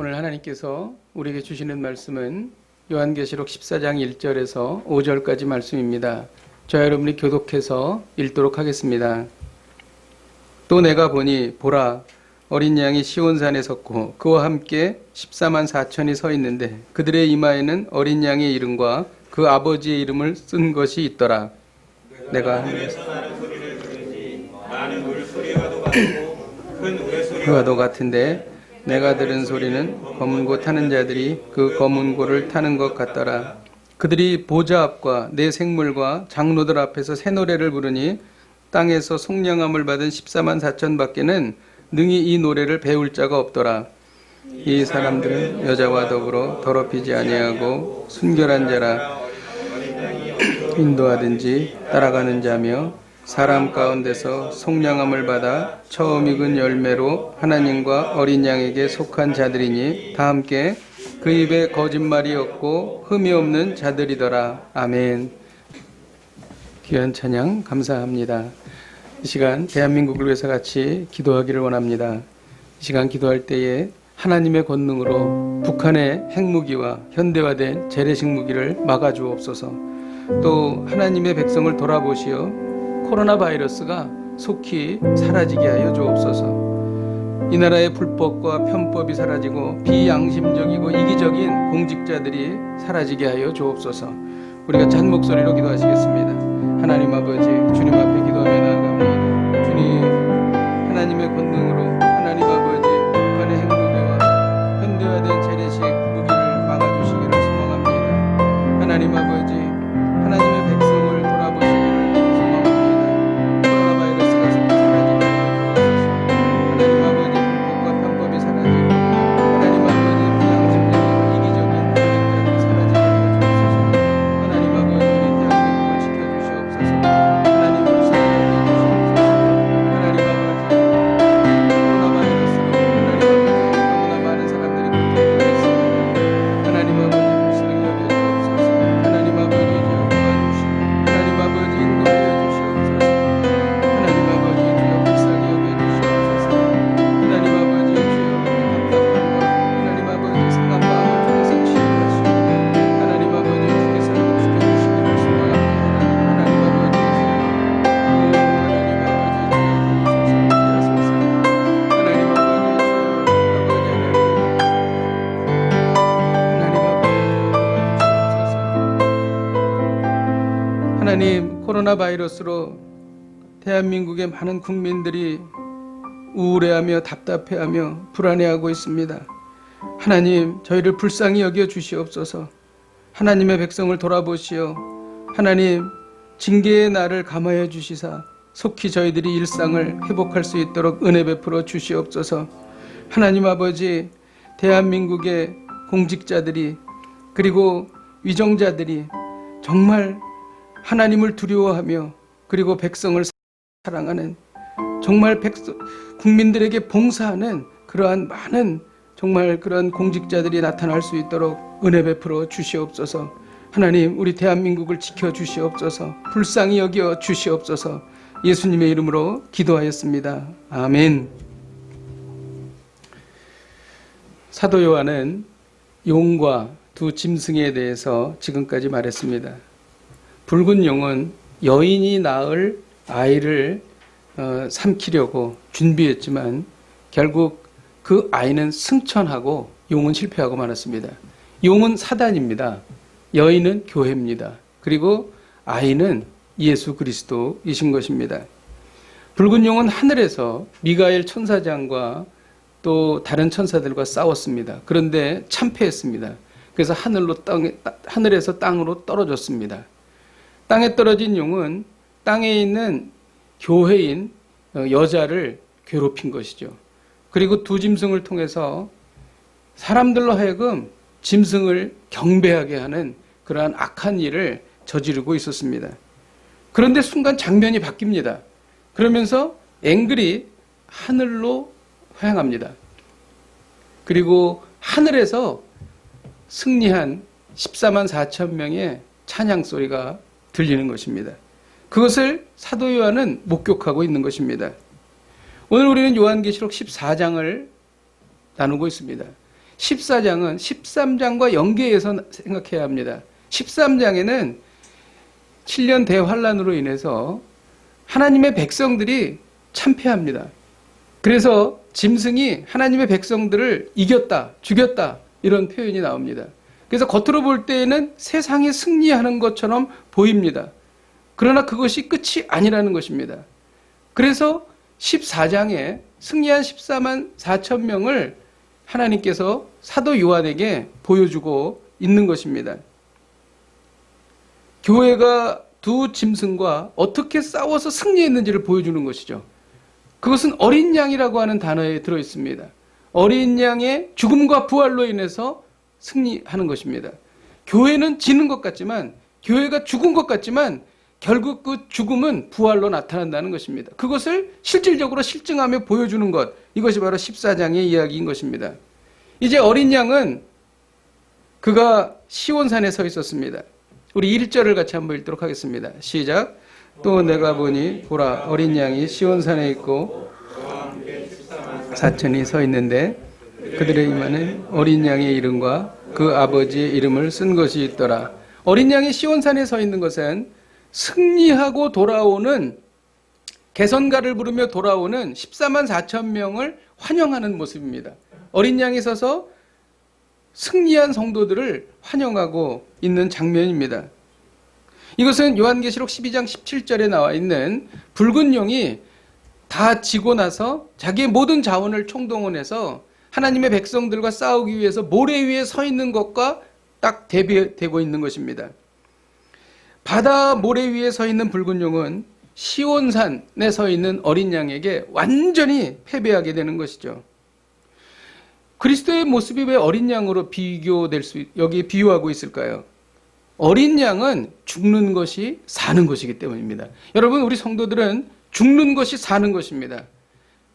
오늘 하나님께서 우리에게 주시는 말씀은 요한계시록 14장 1절에서 5절까지 말씀입니다. 저와 여러분이 교독해서 읽도록 하겠습니다. 또 내가 보니 보라 어린 양이 시온산에 섰고 그와 함께 14만 4천이 서 있는데 그들의 이마에는 어린 양의 이름과 그 아버지의 이름을 쓴 것이 있더라. 내가 하늘에서 나는 소리를 들으니 많은 물소리와도 같고 큰 우레소리와도 같은데 내가 들은 소리는 검은 고 타는 자들이 그 검은 고를 타는 것 같더라. 그들이 보좌 앞과 내 생물과 장로들 앞에서 새 노래를 부르니 땅에서 속량함을 받은 14만 4천 밖에는 능히 이 노래를 배울 자가 없더라. 이 사람들은 여자와 더불어 더럽히지 아니하고 순결한 자라 인도하든지 따라가는 자며 사람 가운데서 속량함을 받아 처음 익은 열매로 하나님과 어린 양에게 속한 자들이니 다 함께 그 입에 거짓말이 없고 흠이 없는 자들이더라. 아멘. 귀한 찬양 감사합니다. 이 시간 대한민국을 위해서 같이 기도하기를 원합니다. 이 시간 기도할 때에 하나님의 권능으로 북한의 핵무기와 현대화된 재래식 무기를 막아주옵소서. 또 하나님의 백성을 돌아보시어 코로나 바이러스가 속히 사라지게 하여 주옵소서. 이 나라의 불법과 편법이 사라지고 비양심적이고 이기적인 공직자들이 사라지게 하여 주옵소서. 우리가 찬 목소리로 기도하시겠습니다. 하나님 아버지, 주님 앞에 기도하며 나아갑니다. 주님, 하나님의 권능으로 하나님 아버지 북한의 핵무기와 현대화된 재래식 무기를 막아주시기를 소망합니다. 하나님 아버지, 하나님의 백성을 돌아보시기를 하나님, 코로나 바이러스로 대한민국의 많은 국민들이 우울해하며 답답해하며 불안해하고 있습니다. 하나님, 저희를 불쌍히 여겨 주시옵소서. 하나님의 백성을 돌아보시어 하나님, 징계의 날을 감하여 주시사 속히 저희들이 일상을 회복할 수 있도록 은혜 베풀어 주시옵소서. 하나님 아버지, 대한민국의 공직자들이 그리고 위정자들이 정말 하나님을 두려워하며 그리고 백성을 사랑하는 정말 국민들에게 봉사하는 그러한 많은 정말 그런 공직자들이 나타날 수 있도록 은혜 베풀어 주시옵소서. 하나님, 우리 대한민국을 지켜 주시옵소서. 불쌍히 여겨 주시옵소서. 예수님의 이름으로 기도하였습니다. 아멘. 사도 요한은 용과 두 짐승에 대해서 지금까지 말했습니다. 붉은 용은 여인이 낳을 아이를 삼키려고 준비했지만 결국 그 아이는 승천하고 용은 실패하고 말았습니다. 용은 사단입니다. 여인은 교회입니다. 그리고 아이는 예수 그리스도이신 것입니다. 붉은 용은 하늘에서 미가엘 천사장과 또 다른 천사들과 싸웠습니다. 그런데 참패했습니다. 그래서 하늘에서 땅으로 떨어졌습니다. 땅에 떨어진 용은 땅에 있는 교회인 여자를 괴롭힌 것이죠. 그리고 두 짐승을 통해서 사람들로 하여금 짐승을 경배하게 하는 그러한 악한 일을 저지르고 있었습니다. 그런데 순간 장면이 바뀝니다. 그러면서 앵글이 하늘로 향합니다. 그리고 하늘에서 승리한 14만 4천 명의 찬양 소리가 들리는 것입니다. 그것을 사도 요한은 목격하고 있는 것입니다. 오늘 우리는 요한계시록 14장을 나누고 있습니다. 14장은 13장과 연계해서 생각해야 합니다. 13장에는 7년 대환란으로 인해서 하나님의 백성들이 참패합니다. 그래서 짐승이 하나님의 백성들을 이겼다, 죽였다 이런 표현이 나옵니다. 그래서 겉으로 볼 때에는 세상이 승리하는 것처럼 보입니다. 그러나 그것이 끝이 아니라는 것입니다. 그래서 14장에 승리한 14만 4천 명을 하나님께서 사도 요한에게 보여주고 있는 것입니다. 교회가 두 짐승과 어떻게 싸워서 승리했는지를 보여주는 것이죠. 그것은 어린 양이라고 하는 단어에 들어있습니다. 어린 양의 죽음과 부활로 인해서 승리하는 것입니다. 교회는 지는 것 같지만, 교회가 죽은 것 같지만 결국 그 죽음은 부활로 나타난다는 것입니다. 그것을 실질적으로 실증하며 보여주는 것, 이것이 바로 14장의 이야기인 것입니다. 이제 어린 양은 그가 시온산에 서 있었습니다. 우리 1절을 같이 한번 읽도록 하겠습니다. 시작. 또 내가 보니 보라 어린 양이 시온산에 있고 4천이 서 있는데 그들의 이마는 어린 양의 이름과 그 아버지의 이름을 쓴 것이 있더라. 어린 양이 시온산에 서 있는 것은 승리하고 돌아오는, 개선가를 부르며 돌아오는 14만 4천 명을 환영하는 모습입니다. 어린 양이 서서 승리한 성도들을 환영하고 있는 장면입니다. 이것은 요한계시록 12장 17절에 나와 있는 붉은 용이 다 지고 나서 자기의 모든 자원을 총동원해서 하나님의 백성들과 싸우기 위해서 모래 위에 서 있는 것과 딱 대비되고 있는 것입니다. 바다 모래 위에 서 있는 붉은 용은 시온산에 서 있는 어린 양에게 완전히 패배하게 되는 것이죠. 그리스도의 모습이 왜 어린 양으로 여기에 비유하고 있을까요? 어린 양은 죽는 것이 사는 것이기 때문입니다. 여러분, 우리 성도들은 죽는 것이 사는 것입니다.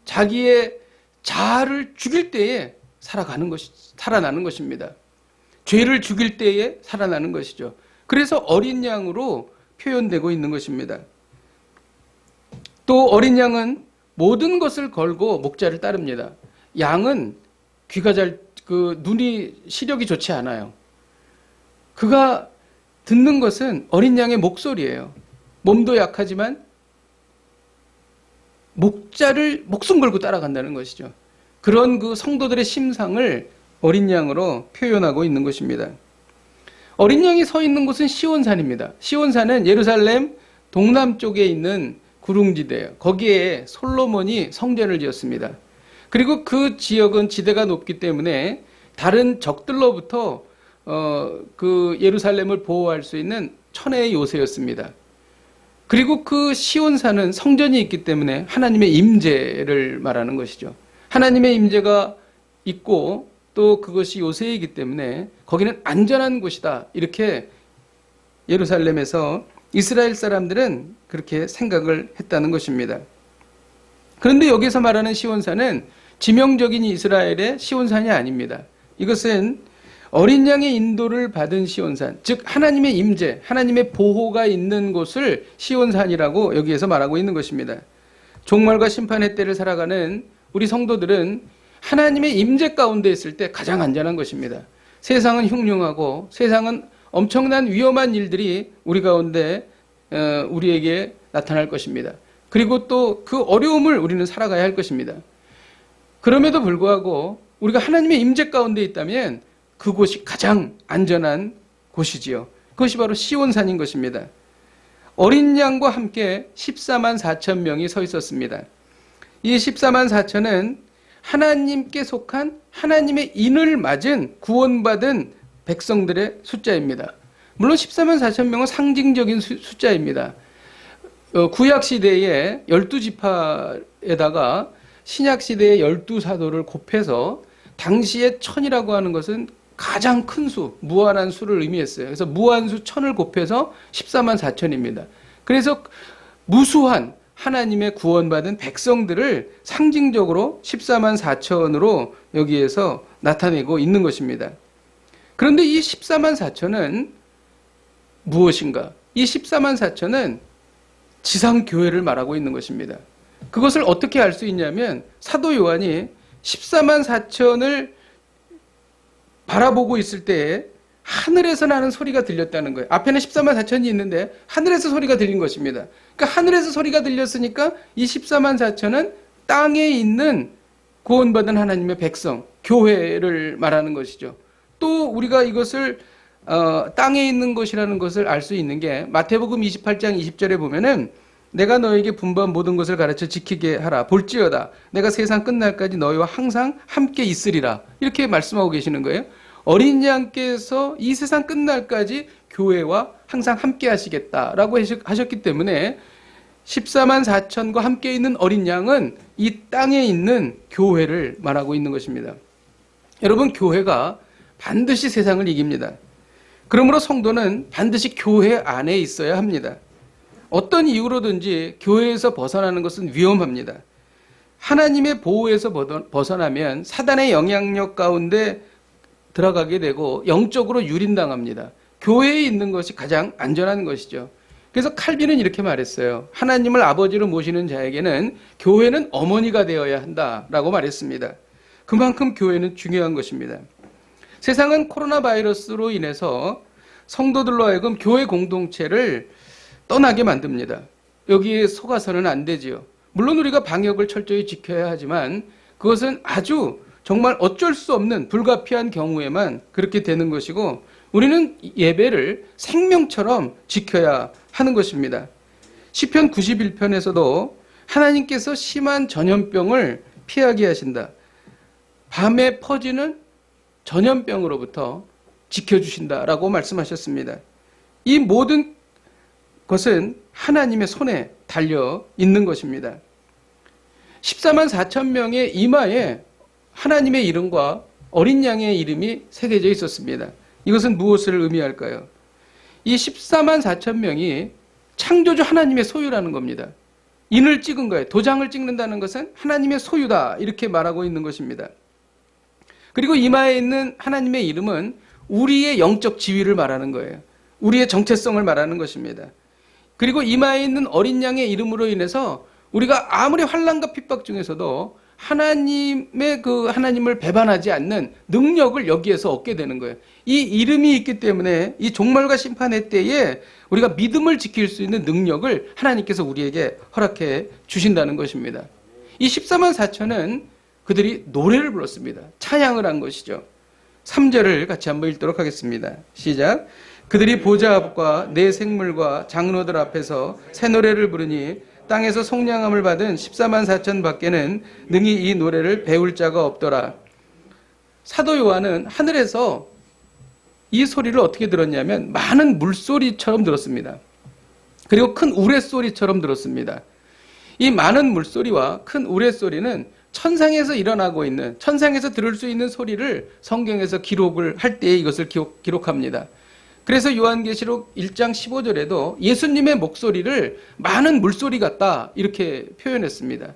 자기의 자아를 죽일 때에 살아나는 것입니다. 죄를 죽일 때에 살아나는 것이죠. 그래서 어린 양으로 표현되고 있는 것입니다. 또 어린 양은 모든 것을 걸고 목자를 따릅니다. 양은 눈이 시력이 좋지 않아요. 그가 듣는 것은 어린 양의 목소리예요. 몸도 약하지만 목자를 목숨 걸고 따라간다는 것이죠. 그런 그 성도들의 심상을 어린 양으로 표현하고 있는 것입니다. 어린 양이 서 있는 곳은 시온산입니다. 시온산은 예루살렘 동남쪽에 있는 구릉지대예요. 거기에 솔로몬이 성전을 지었습니다. 그리고 그 지역은 지대가 높기 때문에 다른 적들로부터 그 예루살렘을 보호할 수 있는 천혜의 요새였습니다. 그리고 그 시온산은 성전이 있기 때문에 하나님의 임재를 말하는 것이죠. 하나님의 임재가 있고 또 그것이 요새이기 때문에 거기는 안전한 곳이다. 이렇게 예루살렘에서 이스라엘 사람들은 그렇게 생각을 했다는 것입니다. 그런데 여기서 말하는 시온산은 지명적인 이스라엘의 시온산이 아닙니다. 이것은 어린 양의 인도를 받은 시온산, 즉 하나님의 임재, 하나님의 보호가 있는 곳을 시온산이라고 여기에서 말하고 있는 것입니다. 종말과 심판의 때를 살아가는 우리 성도들은 하나님의 임재 가운데 있을 때 가장 안전한 것입니다. 세상은 흉흉하고 세상은 엄청난 위험한 일들이 우리 가운데 우리에게 나타날 것입니다. 그리고 또 그 어려움을 우리는 살아가야 할 것입니다. 그럼에도 불구하고 우리가 하나님의 임재 가운데 있다면 그곳이 가장 안전한 곳이지요. 그것이 바로 시온산인 것입니다. 어린 양과 함께 14만 4천 명이 서 있었습니다. 이 14만 4천은 하나님께 속한 하나님의 인을 맞은 구원받은 백성들의 숫자입니다. 물론 14만 4천 명은 상징적인 숫자입니다. 구약시대의 12지파에다가 신약시대의 12사도를 곱해서 당시의 천이라고 하는 것은 가장 큰 수, 무한한 수를 의미했어요. 그래서 무한수 천을 곱해서 14만 4천입니다. 그래서 무수한 하나님의 구원받은 백성들을 상징적으로 14만 4천으로 여기에서 나타내고 있는 것입니다. 그런데 이 14만 4천은 무엇인가? 이 14만 4천은 지상교회를 말하고 있는 것입니다. 그것을 어떻게 알 수 있냐면 사도 요한이 14만 4천을 바라보고 있을 때 하늘에서 나는 소리가 들렸다는 거예요. 앞에는 14만 4천이 있는데 하늘에서 소리가 들린 것입니다. 그러니까 하늘에서 소리가 들렸으니까 이 14만 4천은 땅에 있는 구원받은 하나님의 백성, 교회를 말하는 것이죠. 또 우리가 이것을 땅에 있는 것이라는 것을 알 수 있는 게 마태복음 28장 20절에 보면은 내가 너에게 분부한 모든 것을 가르쳐 지키게 하라. 볼지어다 내가 세상 끝날까지 너희와 항상 함께 있으리라. 이렇게 말씀하고 계시는 거예요. 어린 양께서 이 세상 끝날까지 교회와 항상 함께 하시겠다라고 하셨기 때문에 14만 4천과 함께 있는 어린 양은 이 땅에 있는 교회를 말하고 있는 것입니다. 여러분, 교회가 반드시 세상을 이깁니다. 그러므로 성도는 반드시 교회 안에 있어야 합니다. 어떤 이유로든지 교회에서 벗어나는 것은 위험합니다. 하나님의 보호에서 벗어나면 사단의 영향력 가운데 들어가게 되고 영적으로 유린당합니다. 교회에 있는 것이 가장 안전한 것이죠. 그래서 칼빈은 이렇게 말했어요. 하나님을 아버지로 모시는 자에게는 교회는 어머니가 되어야 한다라고 말했습니다. 그만큼 교회는 중요한 것입니다. 세상은 코로나 바이러스로 인해서 성도들로 하여금 교회 공동체를 떠나게 만듭니다. 여기에 속아서는 안 되지요. 물론 우리가 방역을 철저히 지켜야 하지만 그것은 아주 정말 어쩔 수 없는 불가피한 경우에만 그렇게 되는 것이고 우리는 예배를 생명처럼 지켜야 하는 것입니다. 시편 91편에서도 하나님께서 심한 전염병을 피하게 하신다. 밤에 퍼지는 전염병으로부터 지켜주신다라고 말씀하셨습니다. 이 모든 것은 하나님의 손에 달려 있는 것입니다. 14만 4천 명의 이마에 하나님의 이름과 어린 양의 이름이 새겨져 있었습니다. 이것은 무엇을 의미할까요? 이 14만 4천 명이 창조주 하나님의 소유라는 겁니다. 인을 찍은 거예요. 도장을 찍는다는 것은 하나님의 소유다 이렇게 말하고 있는 것입니다. 그리고 이마에 있는 하나님의 이름은 우리의 영적 지위를 말하는 거예요. 우리의 정체성을 말하는 것입니다. 그리고 이마에 있는 어린 양의 이름으로 인해서 우리가 아무리 환난과 핍박 중에서도 하나님을 배반하지 않는 능력을 여기에서 얻게 되는 거예요. 이 이름이 있기 때문에 이 종말과 심판의 때에 우리가 믿음을 지킬 수 있는 능력을 하나님께서 우리에게 허락해 주신다는 것입니다. 이 14만 4천은 그들이 노래를 불렀습니다. 찬양을 한 것이죠. 3절을 같이 한번 읽도록 하겠습니다. 시작. 그들이 보좌 앞과 내 생물과 장로들 앞에서 새 노래를 부르니 땅에서 속량함을 받은 14만 4천 밖에는 능히 이 노래를 배울 자가 없더라. 사도 요한은 하늘에서 이 소리를 어떻게 들었냐면 많은 물소리처럼 들었습니다. 그리고 큰 우레소리처럼 들었습니다. 이 많은 물소리와 큰 우레소리는 천상에서 일어나고 있는, 천상에서 들을 수 있는 소리를 성경에서 기록을 할 때에 이것을 기록합니다. 그래서 요한계시록 1장 15절에도 예수님의 목소리를 많은 물소리 같다 이렇게 표현했습니다.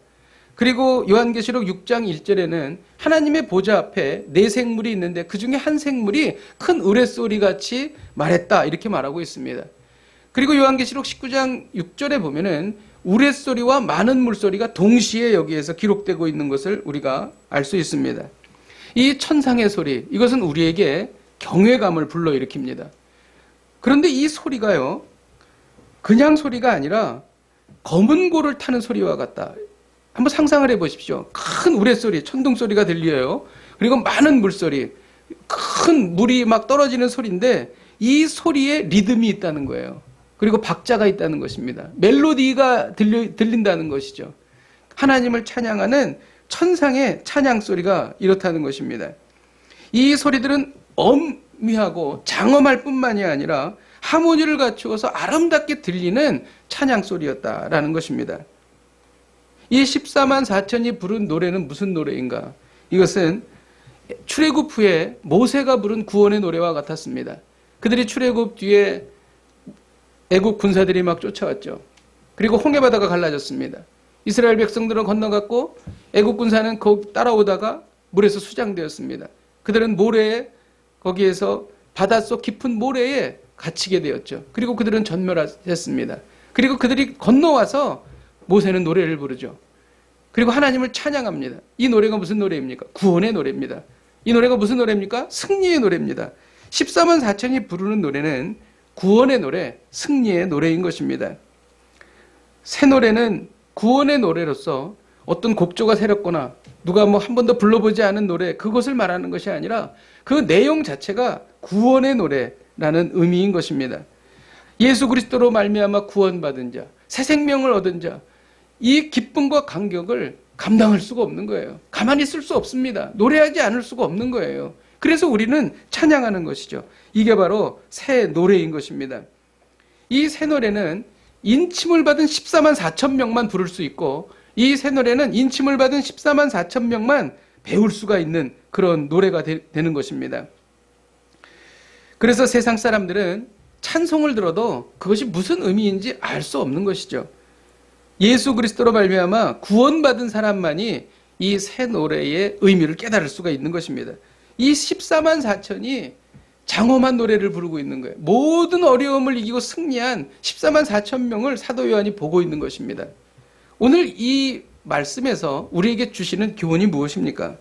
그리고 요한계시록 6장 1절에는 하나님의 보좌 앞에 네 생물이 있는데 그 중에 한 생물이 큰 우레소리 같이 말했다 이렇게 말하고 있습니다. 그리고 요한계시록 19장 6절에 보면은 우레소리와 많은 물소리가 동시에 여기에서 기록되고 있는 것을 우리가 알 수 있습니다. 이 천상의 소리, 이것은 우리에게 경외감을 불러일으킵니다. 그런데 이 소리가요, 그냥 소리가 아니라 검은 고를 타는 소리와 같다. 한번 상상을 해보십시오. 큰 우레소리, 천둥소리가 들려요. 그리고 많은 물소리, 큰 물이 막 떨어지는 소리인데 이 소리에 리듬이 있다는 거예요. 그리고 박자가 있다는 것입니다. 멜로디가 들린다는 것이죠. 하나님을 찬양하는 천상의 찬양 소리가 이렇다는 것입니다. 이 소리들은 엄미하고 장엄할 뿐만이 아니라 하모니를 갖추어서 아름답게 들리는 찬양 소리였다라는 것입니다. 이 14만 4천이 부른 노래는 무슨 노래인가? 이것은 출애굽 후에 모세가 부른 구원의 노래와 같았습니다. 그들이 출애굽 뒤에 애국 군사들이 막 쫓아왔죠. 그리고 홍해바다가 갈라졌습니다. 이스라엘 백성들은 건너갔고 애국 군사는 거기 따라오다가 물에서 수장되었습니다. 그들은 모래에 거기에서 바닷속 깊은 모래에 갇히게 되었죠. 그리고 그들은 전멸했습니다. 그리고 그들이 건너와서 모세는 노래를 부르죠. 그리고 하나님을 찬양합니다. 이 노래가 무슨 노래입니까? 구원의 노래입니다. 이 노래가 무슨 노래입니까? 승리의 노래입니다. 14만 4천이 부르는 노래는 구원의 노래, 승리의 노래인 것입니다. 새 노래는 구원의 노래로서 어떤 곡조가 새롭거나 누가 뭐 한 번도 불러보지 않은 노래, 그것을 말하는 것이 아니라 그 내용 자체가 구원의 노래라는 의미인 것입니다. 예수 그리스도로 말미암아 구원받은 자, 새 생명을 얻은 자, 이 기쁨과 감격을 감당할 수가 없는 거예요. 가만히 있을 수 없습니다. 노래하지 않을 수가 없는 거예요. 그래서 우리는 찬양하는 것이죠. 이게 바로 새 노래인 것입니다. 이 새 노래는 인침을 받은 14만 4천 명만 부를 수 있고, 이 새 노래는 인침을 받은 14만 4천 명만 배울 수가 있는 그런 노래가 되는 것입니다. 그래서 세상 사람들은 찬송을 들어도 그것이 무슨 의미인지 알 수 없는 것이죠. 예수 그리스도로 말미암아 구원받은 사람만이 이 새 노래의 의미를 깨달을 수가 있는 것입니다. 이 14만 4천이 장엄한 노래를 부르고 있는 거예요. 모든 어려움을 이기고 승리한 14만 4천 명을 사도 요한이 보고 있는 것입니다. 오늘 이 말씀에서 우리에게 주시는 교훈이 무엇입니까?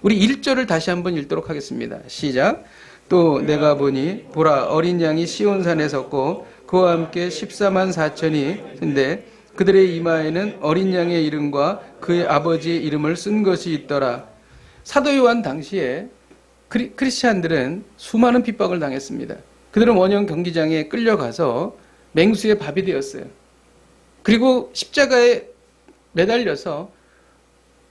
우리 1절을 다시 한번 읽도록 하겠습니다. 시작. 또 내가 보니 보라 어린 양이 시온산에 섰고 그와 함께 14만 4천이 근데 그들의 이마에는 어린 양의 이름과 그의 아버지의 이름을 쓴 것이 있더라. 사도 요한 당시에 크리스찬들은 수많은 핍박을 당했습니다. 그들은 원형 경기장에 끌려가서 맹수의 밥이 되었어요. 그리고 십자가에 매달려서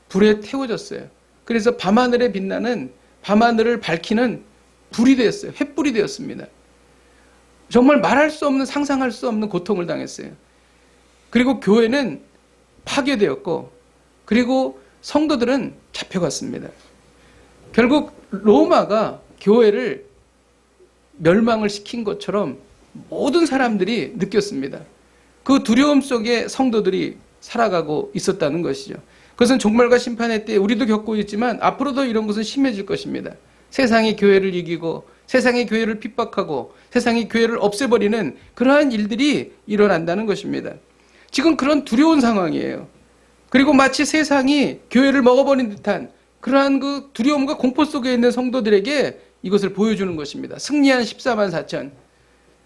불에 태워졌어요. 그래서 밤하늘에 빛나는, 밤하늘을 밝히는 불이 되었어요. 횃불이 되었습니다. 정말 말할 수 없는, 상상할 수 없는 고통을 당했어요. 그리고 교회는 파괴되었고, 그리고 성도들은 잡혀갔습니다. 결국 로마가 교회를 멸망을 시킨 것처럼 모든 사람들이 느꼈습니다. 그 두려움 속에 성도들이 살아가고 있었다는 것이죠. 그것은 종말과 심판의 때 우리도 겪고 있지만 앞으로도 이런 것은 심해질 것입니다. 세상이 교회를 이기고 세상이 교회를 핍박하고 세상이 교회를 없애버리는 그러한 일들이 일어난다는 것입니다. 지금 그런 두려운 상황이에요. 그리고 마치 세상이 교회를 먹어버린 듯한 그러한 그 두려움과 공포 속에 있는 성도들에게 이것을 보여주는 것입니다. 승리한 14만 4천.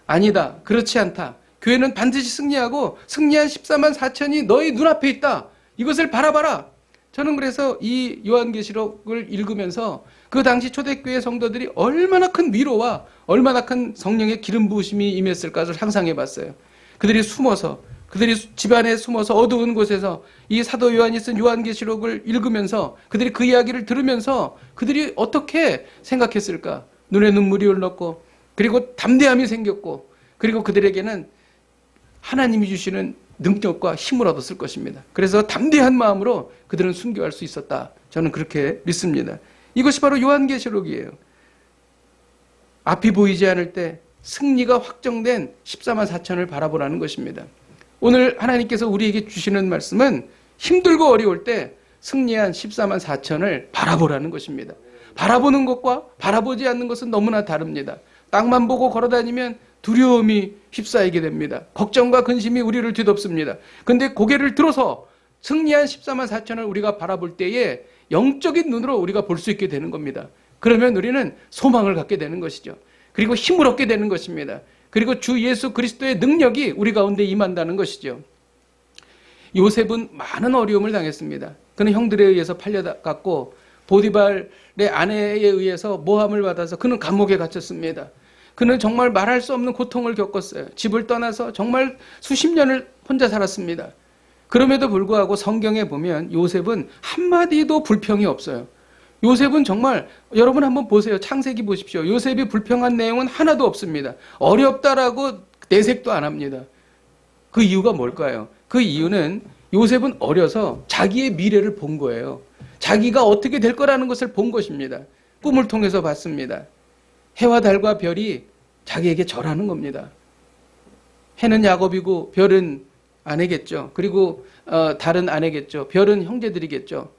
아니다. 그렇지 않다. 교회는 반드시 승리하고 승리한 14만 4천이 너희 눈앞에 있다. 이것을 바라봐라. 저는 그래서 이 요한계시록을 읽으면서 그 당시 초대교회 성도들이 얼마나 큰 위로와 얼마나 큰 성령의 기름 부으심이 임했을까를 상상해 봤어요. 그들이 숨어서, 그들이 집안에 숨어서 어두운 곳에서 이 사도 요한이 쓴 요한계시록을 읽으면서 그들이 그 이야기를 들으면서 그들이 어떻게 생각했을까? 눈에 눈물이 흘렀고, 그리고 담대함이 생겼고, 그리고 그들에게는 하나님이 주시는 능력과 힘을 얻었을 것입니다. 그래서 담대한 마음으로 그들은 순교할 수 있었다. 저는 그렇게 믿습니다. 이것이 바로 요한계시록이에요. 앞이 보이지 않을 때 승리가 확정된 14만 4천을 바라보라는 것입니다. 오늘 하나님께서 우리에게 주시는 말씀은 힘들고 어려울 때 승리한 14만 4천을 바라보라는 것입니다. 바라보는 것과 바라보지 않는 것은 너무나 다릅니다. 땅만 보고 걸어다니면 두려움이 휩싸이게 됩니다. 걱정과 근심이 우리를 뒤덮습니다. 그런데 고개를 들어서 승리한 14만 4천을 우리가 바라볼 때에 영적인 눈으로 우리가 볼 수 있게 되는 겁니다. 그러면 우리는 소망을 갖게 되는 것이죠. 그리고 힘을 얻게 되는 것입니다. 그리고 주 예수 그리스도의 능력이 우리 가운데 임한다는 것이죠. 요셉은 많은 어려움을 당했습니다. 그는 형들에 의해서 팔려갔고 보디발의 아내에 의해서 모함을 받아서 그는 감옥에 갇혔습니다. 그는 정말 말할 수 없는 고통을 겪었어요. 집을 떠나서 정말 수십 년을 혼자 살았습니다. 그럼에도 불구하고 성경에 보면 요셉은 한마디도 불평이 없어요. 요셉은 정말 여러분 한번 보세요. 창세기 보십시오. 요셉이 불평한 내용은 하나도 없습니다. 어렵다라고 내색도 안 합니다. 그 이유가 뭘까요? 그 이유는 요셉은 어려서 자기의 미래를 본 거예요. 자기가 어떻게 될 거라는 것을 본 것입니다. 꿈을 통해서 봤습니다. 해와 달과 별이 자기에게 절하는 겁니다. 해는 야곱이고 별은 아내겠죠. 그리고 달은 아내겠죠. 별은 형제들이겠죠.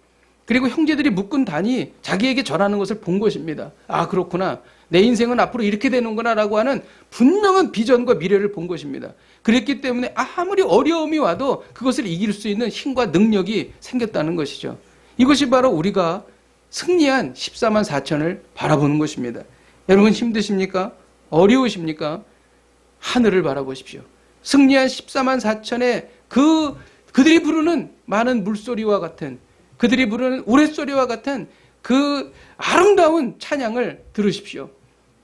그리고 형제들이 묶은 단이 자기에게 절하는 것을 본 것입니다. 아, 그렇구나. 내 인생은 앞으로 이렇게 되는구나 라고 하는 분명한 비전과 미래를 본 것입니다. 그랬기 때문에 아무리 어려움이 와도 그것을 이길 수 있는 힘과 능력이 생겼다는 것이죠. 이것이 바로 우리가 승리한 14만 4천을 바라보는 것입니다. 여러분 힘드십니까? 어려우십니까? 하늘을 바라보십시오. 승리한 14만 4천의 그들이 부르는 많은 물소리와 같은, 그들이 부르는 우레소리와 같은 그 아름다운 찬양을 들으십시오.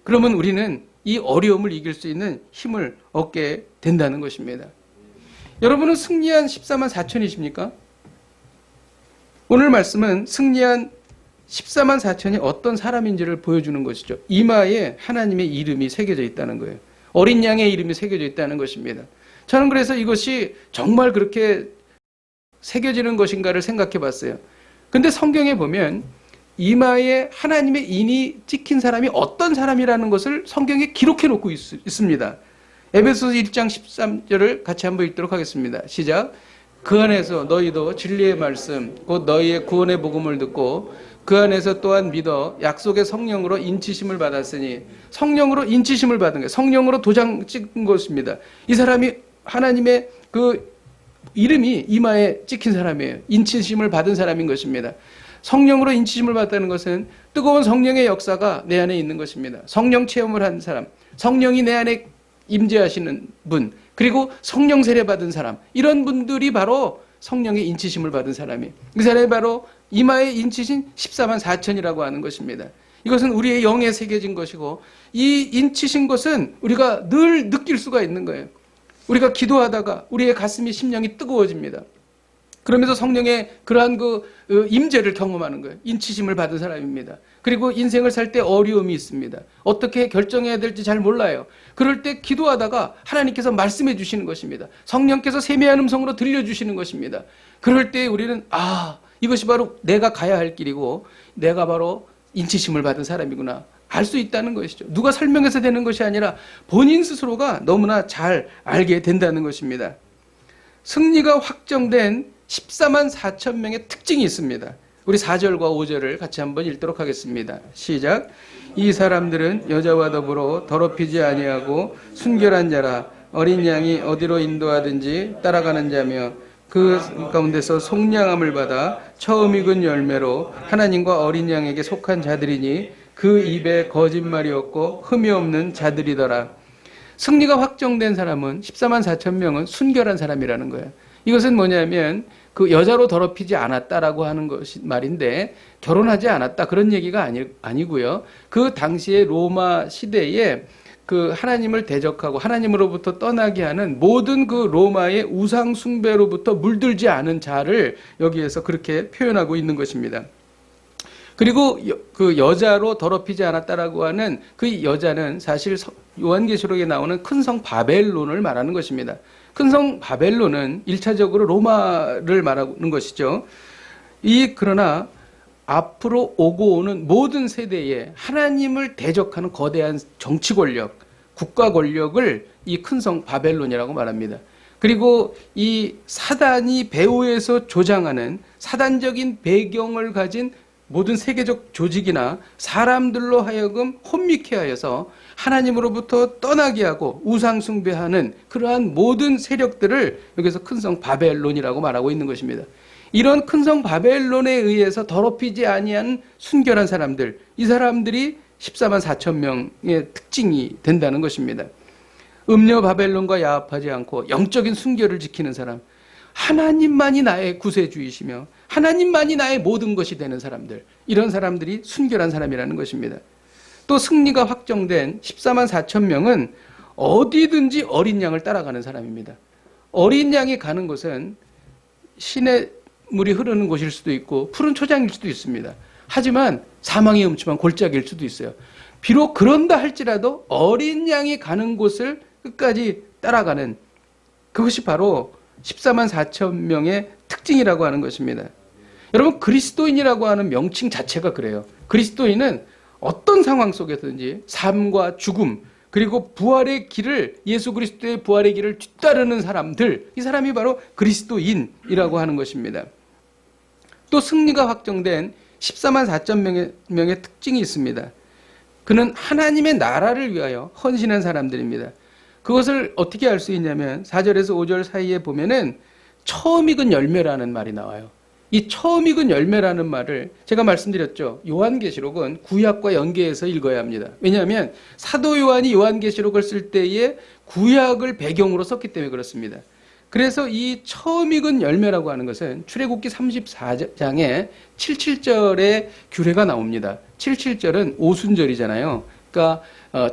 그러면 우리는 이 어려움을 이길 수 있는 힘을 얻게 된다는 것입니다. 여러분은 승리한 14만 4천이십니까? 오늘 말씀은 승리한 14만 4천이 어떤 사람인지를 보여주는 것이죠. 이마에 하나님의 이름이 새겨져 있다는 거예요. 어린 양의 이름이 새겨져 있다는 것입니다. 저는 그래서 이것이 정말 그렇게 새겨지는 것인가를 생각해 봤어요. 근데 성경에 보면 이마에 하나님의 인이 찍힌 사람이 어떤 사람이라는 것을 성경에 기록해 놓고 있습니다. 에베소서 1장 13절을 같이 한번 읽도록 하겠습니다. 시작. 그 안에서 너희도 진리의 말씀 곧 너희의 구원의 복음을 듣고 그 안에서 또한 믿어 약속의 성령으로 인치심을 받았으니, 성령으로 인치심을 받은 거예요. 성령으로 도장 찍은 것입니다. 이 사람이 하나님의 그 이름이 이마에 찍힌 사람이에요. 인치심을 받은 사람인 것입니다. 성령으로 인치심을 받다는 것은 뜨거운 성령의 역사가 내 안에 있는 것입니다. 성령 체험을 한 사람, 성령이 내 안에 임재하시는 분, 그리고 성령 세례 받은 사람, 이런 분들이 바로 성령의 인치심을 받은 사람이에요. 그 사람이 바로 이마에 인치신 14만 4천이라고 하는 것입니다. 이것은 우리의 영에 새겨진 것이고, 이 인치신 것은 우리가 늘 느낄 수가 있는 거예요. 우리가 기도하다가 우리의 가슴이 심령이 뜨거워집니다. 그러면서 성령의 그러한 그 임재를 경험하는 거예요. 인치심을 받은 사람입니다. 그리고 인생을 살 때 어려움이 있습니다. 어떻게 결정해야 될지 잘 몰라요. 그럴 때 기도하다가 하나님께서 말씀해 주시는 것입니다. 성령께서 세미한 음성으로 들려주시는 것입니다. 그럴 때 우리는 이것이 바로 내가 가야 할 길이고 내가 바로 인치심을 받은 사람이구나 알 수 있다는 것이죠. 누가 설명해서 되는 것이 아니라 본인 스스로가 너무나 잘 알게 된다는 것입니다. 승리가 확정된 14만 4천 명의 특징이 있습니다. 우리 4절과 5절을 같이 한번 읽도록 하겠습니다. 시작. 이 사람들은 여자와 더불어 더럽히지 아니하고 순결한 자라, 어린 양이 어디로 인도하든지 따라가는 자며 그 가운데서 속량함을 받아 처음 익은 열매로 하나님과 어린 양에게 속한 자들이니 그 입에 거짓말이 없고 흠이 없는 자들이더라. 승리가 확정된 사람은 14만 4천 명은 순결한 사람이라는 거예요. 이것은 뭐냐면 그 여자로 더럽히지 않았다라고 하는 것이 말인데, 결혼하지 않았다 그런 얘기가 아니고요. 그 당시에 로마 시대에 그 하나님을 대적하고 하나님으로부터 떠나게 하는 모든 그 로마의 우상 숭배로부터 물들지 않은 자를 여기에서 그렇게 표현하고 있는 것입니다. 그리고 그 여자로 더럽히지 않았다라고 하는 그 여자는 사실 요한계시록에 나오는 큰 성 바벨론을 말하는 것입니다. 큰 성 바벨론은 1차적으로 로마를 말하는 것이죠. 그러나 앞으로 오고 오는 모든 세대에 하나님을 대적하는 거대한 정치 권력, 국가 권력을 이 큰 성 바벨론이라고 말합니다. 그리고 이 사단이 배후에서 조장하는 사단적인 배경을 가진 모든 세계적 조직이나 사람들로 하여금 혼미케 하여서 하나님으로부터 떠나게 하고 우상 숭배하는 그러한 모든 세력들을 여기서 큰 성 바벨론이라고 말하고 있는 것입니다. 이런 큰 성 바벨론에 의해서 더럽히지 아니한 순결한 사람들, 이 사람들이 14만 4천 명의 특징이 된다는 것입니다. 음녀 바벨론과 야합하지 않고 영적인 순결을 지키는 사람, 하나님만이 나의 구세주이시며 하나님만이 나의 모든 것이 되는 사람들, 이런 사람들이 순결한 사람이라는 것입니다. 또 승리가 확정된 14만 4천 명은 어디든지 어린 양을 따라가는 사람입니다. 어린 양이 가는 곳은 신의 물이 흐르는 곳일 수도 있고 푸른 초장일 수도 있습니다. 하지만 사망의 음침한 골짜기일 수도 있어요. 비록 그런다 할지라도 어린 양이 가는 곳을 끝까지 따라가는, 그것이 바로 14만 4천 명의 특징이라고 하는 것입니다. 여러분, 그리스도인이라고 하는 명칭 자체가 그래요. 그리스도인은 어떤 상황 속에서든지 삶과 죽음, 그리고 부활의 길을, 예수 그리스도의 부활의 길을 뒤따르는 사람들, 이 사람이 바로 그리스도인이라고 하는 것입니다. 또 승리가 확정된 14만 4천 명의 특징이 있습니다. 그는 하나님의 나라를 위하여 헌신한 사람들입니다. 그것을 어떻게 알 수 있냐면 4절에서 5절 사이에 보면은 처음 익은 열매라는 말이 나와요. 이 처음 익은 열매라는 말을 제가 말씀드렸죠. 요한계시록은 구약과 연계해서 읽어야 합니다. 왜냐하면 사도 요한이 요한계시록을 쓸 때에 구약을 배경으로 썼기 때문에 그렇습니다. 그래서 이 처음 익은 열매라고 하는 것은 출애굽기 34장에 77절에 규례가 나옵니다. 77절은 오순절이잖아요. 그러니까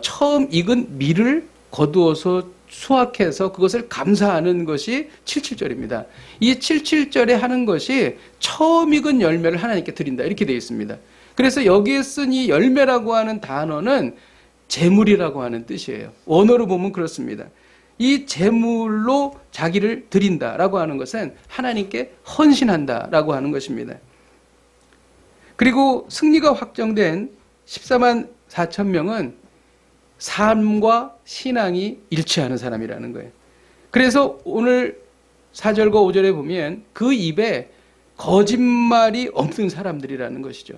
처음 익은 밀을 거두어서 수확해서 그것을 감사하는 것이 77절입니다. 이 77절에 하는 것이 처음 익은 열매를 하나님께 드린다 이렇게 되어 있습니다. 그래서 여기에 쓴 이 열매라고 하는 단어는 제물이라고 하는 뜻이에요. 원어로 보면 그렇습니다. 이 제물로 자기를 드린다라고 하는 것은 하나님께 헌신한다라고 하는 것입니다. 그리고 승리가 확정된 14만 4천 명은 삶과 신앙이 일치하는 사람이라는 거예요. 그래서 오늘 4절과 5절에 보면 그 입에 거짓말이 없는 사람들이라는 것이죠.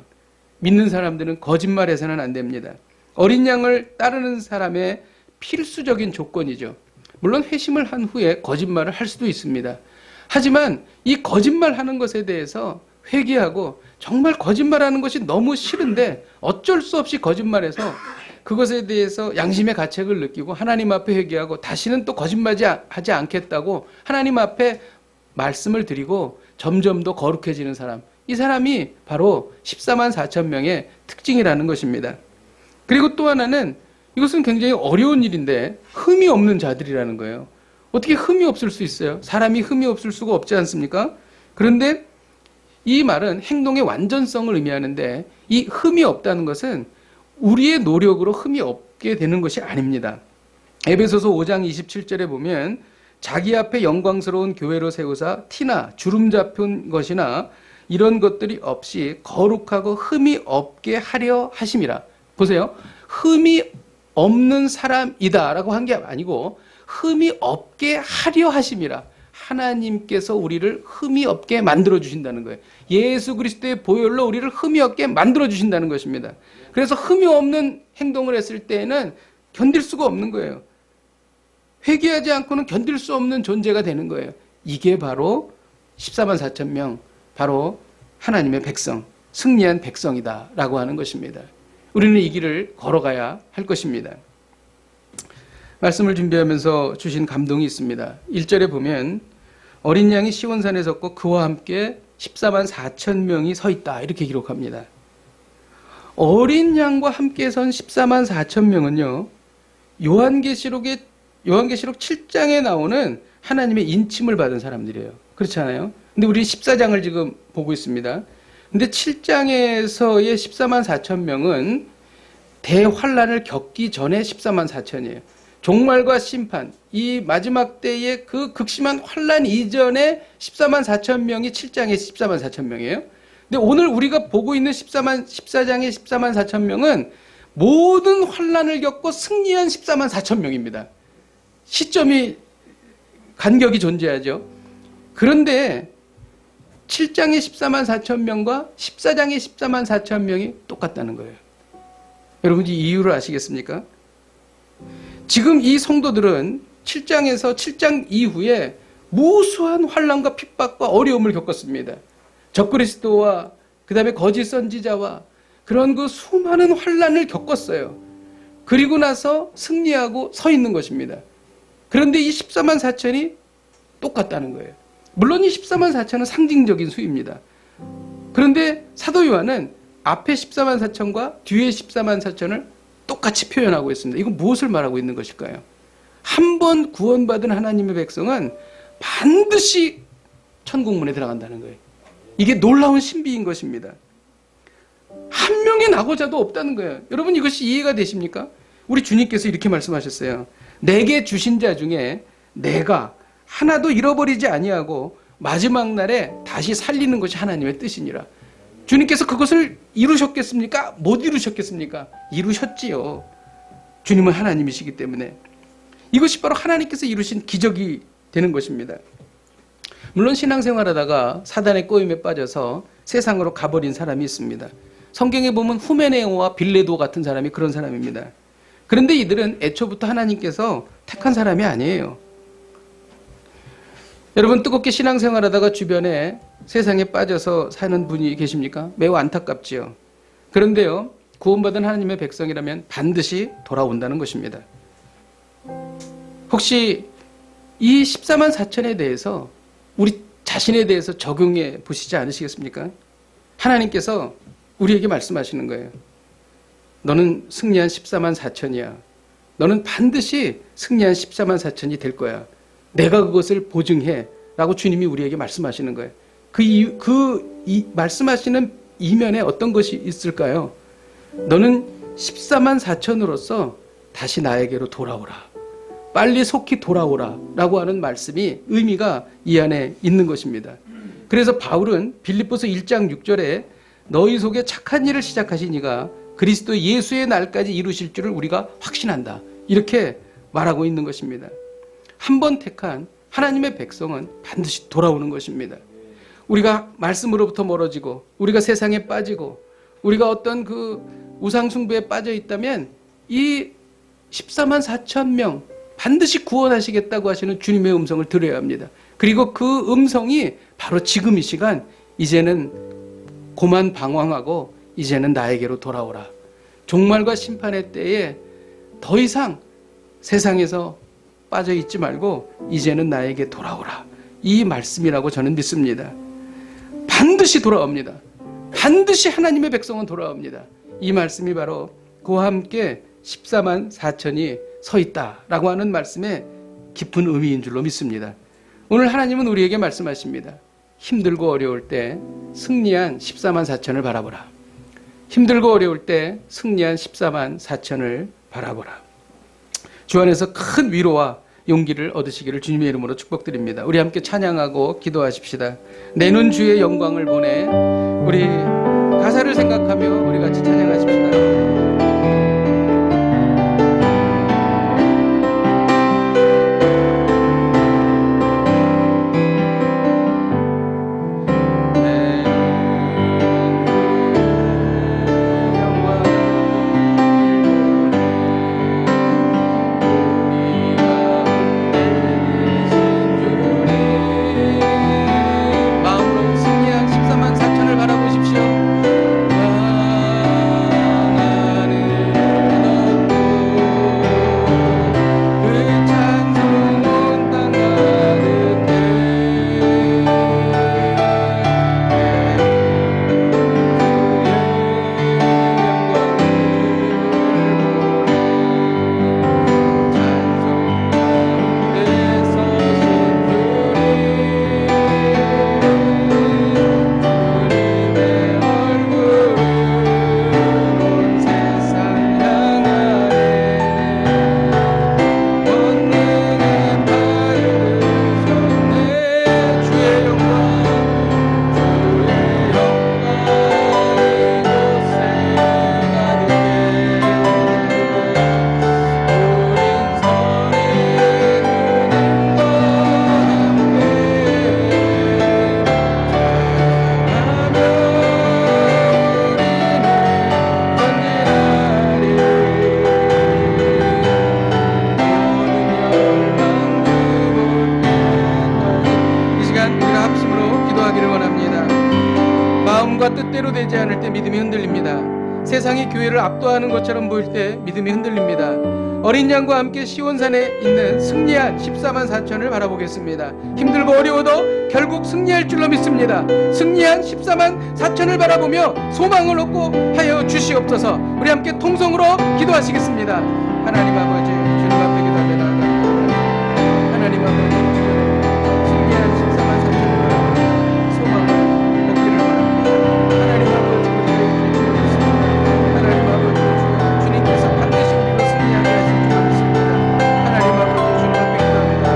믿는 사람들은 거짓말해서는 안 됩니다. 어린 양을 따르는 사람의 필수적인 조건이죠. 물론 회심을 한 후에 거짓말을 할 수도 있습니다. 하지만 이 거짓말하는 것에 대해서 회개하고 정말 거짓말하는 것이 너무 싫은데 어쩔 수 없이 거짓말해서 그것에 대해서 양심의 가책을 느끼고 하나님 앞에 회개하고 다시는 또 거짓말하지 않겠다고 하나님 앞에 말씀을 드리고 점점 더 거룩해지는 사람, 이 사람이 바로 14만 4천 명의 특징이라는 것입니다. 그리고 또 하나는 이것은 굉장히 어려운 일인데 흠이 없는 자들이라는 거예요. 어떻게 흠이 없을 수 있어요? 사람이 흠이 없을 수가 없지 않습니까? 그런데 이 말은 행동의 완전성을 의미하는데 이 흠이 없다는 것은 우리의 노력으로 흠이 없게 되는 것이 아닙니다. 에베소서 5장 27절에 보면 자기 앞에 영광스러운 교회로 세우사 티나 주름 잡힌 것이나 이런 것들이 없이 거룩하고 흠이 없게 하려 하심이라. 보세요. 흠이 없는 사람이다 라고 한 게 아니고 흠이 없게 하려 하심이라. 하나님께서 우리를 흠이 없게 만들어 주신다는 거예요. 예수 그리스도의 보혈로 우리를 흠이 없게 만들어 주신다는 것입니다. 그래서 흠이 없는 행동을 했을 때에는 견딜 수가 없는 거예요. 회개하지 않고는 견딜 수 없는 존재가 되는 거예요. 이게 바로 14만 4천 명, 바로 하나님의 백성, 승리한 백성이다라고 하는 것입니다. 우리는 이 길을 걸어가야 할 것입니다. 말씀을 준비하면서 주신 감동이 있습니다. 1절에 보면 어린 양이 시온산에 섰고 그와 함께 14만 4천 명이 서 있다 이렇게 기록합니다. 어린 양과 함께 선 14만 4천 명은요, 요한계시록 7장에 나오는 하나님의 인침을 받은 사람들이에요. 그렇잖아요. 근데 우리 14장을 지금 보고 있습니다. 근데 7장에서의 14만 4천 명은 대환란을 겪기 전에 14만 4천이에요. 종말과 심판, 이 마지막 때의 그 극심한 환란 이전에 14만 4천 명이 7장의 14만 4천 명이에요. 근데 오늘 우리가 보고 있는 14장의 14만 4천 명은 모든 환란을 겪고 승리한 14만 4천 명입니다. 시점이 간격이 존재하죠. 그런데 7장의 14만 4천 명과 14장의 14만 4천 명이 똑같다는 거예요. 여러분 이 이유를 아시겠습니까? 지금 이 성도들은 7장에서 7장 이후에 무수한 환난과 핍박과 어려움을 겪었습니다. 적그리스도와 그 다음에 거짓 선지자와 그런 그 수많은 환난을 겪었어요. 그리고 나서 승리하고 서 있는 것입니다. 그런데 이 14만 4천이 똑같다는 거예요. 물론 이 14만 4천은 상징적인 수입니다. 그런데 사도 요한은 앞에 14만 4천과 뒤에 14만 4천을 똑같이 표현하고 있습니다. 이건 무엇을 말하고 있는 것일까요? 한 번 구원받은 하나님의 백성은 반드시 천국문에 들어간다는 거예요. 이게 놀라운 신비인 것입니다. 한 명의 낙오자도 없다는 거예요. 여러분 이것이 이해가 되십니까? 우리 주님께서 이렇게 말씀하셨어요. 내게 주신 자 중에 내가 하나도 잃어버리지 아니하고 마지막 날에 다시 살리는 것이 하나님의 뜻이니라. 주님께서 그것을 이루셨겠습니까? 못 이루셨겠습니까? 이루셨지요. 주님은 하나님이시기 때문에. 이것이 바로 하나님께서 이루신 기적이 되는 것입니다. 물론 신앙생활하다가 사단의 꼬임에 빠져서 세상으로 가버린 사람이 있습니다. 성경에 보면 후메네오와 빌레도 같은 사람이 그런 사람입니다. 그런데 이들은 애초부터 하나님께서 택한 사람이 아니에요. 여러분 뜨겁게 신앙생활하다가 주변에 세상에 빠져서 사는 분이 계십니까? 매우 안타깝지요. 그런데요, 구원받은 하나님의 백성이라면 반드시 돌아온다는 것입니다. 혹시 이 14만 4천에 대해서 우리 자신에 대해서 적용해 보시지 않으시겠습니까? 하나님께서 우리에게 말씀하시는 거예요. 너는 승리한 14만 4천이야. 너는 반드시 승리한 14만 4천이 될 거야. 내가 그것을 보증해. 라고 주님이 우리에게 말씀하시는 거예요. 말씀하시는 이면에 어떤 것이 있을까요? 너는 14만 4천으로서 다시 나에게로 돌아오라. 빨리 속히 돌아오라. 라고 하는 말씀이 의미가 이 안에 있는 것입니다. 그래서 바울은 빌립보서 1장 6절에 너희 속에 착한 일을 시작하신 이가 그리스도 예수의 날까지 이루실 줄을 우리가 확신한다. 이렇게 말하고 있는 것입니다. 한 번 택한 하나님의 백성은 반드시 돌아오는 것입니다. 우리가 말씀으로부터 멀어지고 우리가 세상에 빠지고 우리가 어떤 그 우상숭배에 빠져 있다면 이 14만 4천 명 반드시 구원하시겠다고 하시는 주님의 음성을 들어야 합니다. 그리고 그 음성이 바로 지금 이 시간 이제는 고만 방황하고 이제는 나에게로 돌아오라. 종말과 심판의 때에 더 이상 세상에서 빠져 있지 말고 이제는 나에게 돌아오라. 이 말씀이라고 저는 믿습니다. 반드시 돌아옵니다. 반드시 하나님의 백성은 돌아옵니다. 이 말씀이 바로 그와 함께 14만 4천이 서 있다라고 하는 말씀의 깊은 의미인 줄로 믿습니다. 오늘 하나님은 우리에게 말씀하십니다. 힘들고 어려울 때 승리한 14만 4천을 바라보라. 힘들고 어려울 때 승리한 14만 4천을 바라보라. 주 안에서 큰 위로와 용기를 얻으시기를 주님의 이름으로 축복드립니다. 우리 함께 찬양하고 기도하십시다. 내 눈 주의 영광을 보내. 우리 가사를 생각하며 우리 같이 찬양하십시다. 뜻대로 되지 않을 때 믿음이 흔들립니다. 세상이 교회를 압도하는 것처럼 보일 때 믿음이 흔들립니다. 어린 양과 함께 시온산에 있는 승리한 14만 4천을 바라보겠습니다. 힘들고 어려워도 결국 승리할 줄로 믿습니다. 승리한 14만 4천을 바라보며 소망을 얻고 하여 주시옵소서. 우리 함께 통성으로 기도하시겠습니다. 하나님 아버지, 주님 앞에 기도합니다. 하나님 아버지, 승리한 14만 4천을 바라보며 소망을 얻기를 원합니다. 하나님 아버지, 하나님 아버지, 주님께서 반드시 우리로 승리하게 하실 줄 믿습니다. 하나님 아버지, 주님 앞에 기도합니다.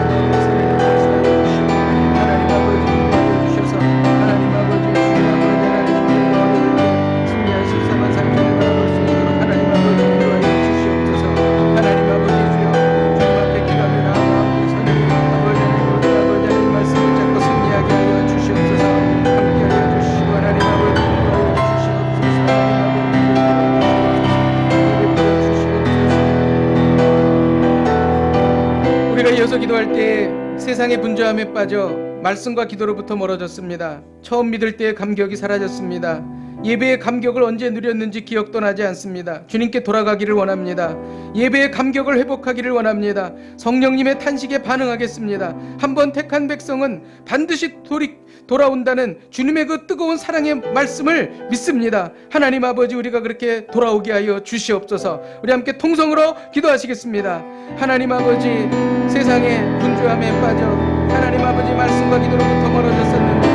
하나님 아버지, 도와주셔서 하나님 아버지, 주님 아버지, 승리한 14만 4천을 바라볼 수 있도록 하나님 아버지 인도하여 주시옵소서. 하나님 아버지, 주여 주님 앞에 기도합니다. 아버지 하나님 말씀을 잡고 승리하게 하여 주시옵소서. 함께하여 주시고 하나님 아버지 인도하여 주시옵소서. 우리가 이어서 기도할 때 세상의 분주함에 빠져 말씀과 기도로부터 멀어졌습니다. 처음 믿을 때의 감격이 사라졌습니다. 예배의 감격을 언제 누렸는지 기억도 나지 않습니다. 주님께 돌아가기를 원합니다. 예배의 감격을 회복하기를 원합니다. 성령님의 탄식에 반응하겠습니다. 한번 택한 백성은 반드시 돌아온다는 주님의 그 뜨거운 사랑의 말씀을 믿습니다. 하나님 아버지, 우리가 그렇게 돌아오게 하여 주시옵소서. 우리 함께 통성으로 기도하시겠습니다. 하나님 아버지, 세상의 분주함에 빠져 하나님 아버지 말씀과 기도로부터 멀어졌었는데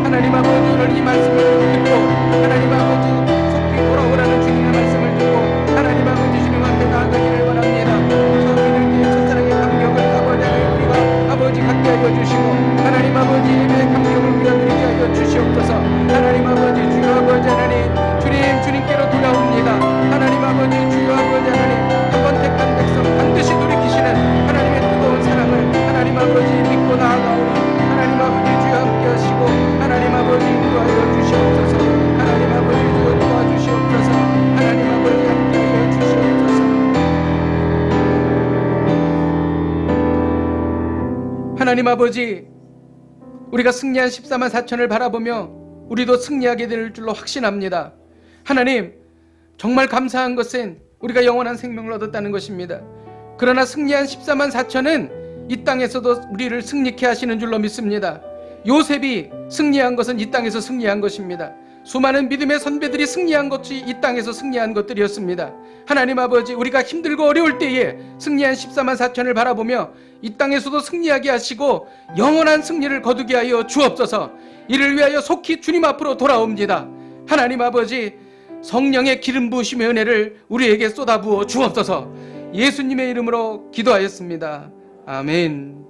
하나님 아버지, 오늘 이 말씀을 듣고 하나님 아버지 속히 돌아오라는 주님의 말씀을 듣고 하나님 아버지 주님 앞에 나아가기를 원합니다. 처음 믿을 때의 첫사랑의 감격을 아버지 우리가 아버지 갖게 하여 주시고 하나님 아버지 예배의 감격을 우리가 누리게 하여 주시옵소서. 하나님 아버지, 주여 아버지 하나님, 주님께로 돌아옵니다. 하나님 아버지, 주여 아버지 하나님, 한번 택한 백성 반드시 돌이키시는 하나님의 뜨거운 사랑을 하나님 아버지 믿고 나아가오니 하나님 아버지 주여 함께 하시고 하나님 아버지 인도하여 주시옵소서. 하나님 아버지 주여 도와주시옵소서. 하나님 아버지 함께하여 주시옵소서. 하나님 아버지, 우리가 승리한 14만 4천을 바라보며 우리도 승리하게 될 줄로 확신합니다. 하나님, 정말 감사한 것은 우리가 영원한 생명을 얻었다는 것입니다. 그러나 승리한 14만 4천은 이 땅에서도 우리를 승리케 하시는 줄로 믿습니다. 요셉이 승리한 것은 이 땅에서 승리한 것입니다. 수많은 믿음의 선배들이 승리한 것이 이 땅에서 승리한 것들이었습니다. 하나님 아버지, 우리가 힘들고 어려울 때에 승리한 14만 4천을 바라보며 이 땅에서도 승리하게 하시고 영원한 승리를 거두게 하여 주옵소서. 이를 위하여 속히 주님 앞으로 돌아옵니다. 하나님 아버지, 성령의 기름 부으심의 은혜를 우리에게 쏟아부어 주옵소서. 예수님의 이름으로 기도하였습니다. 아멘.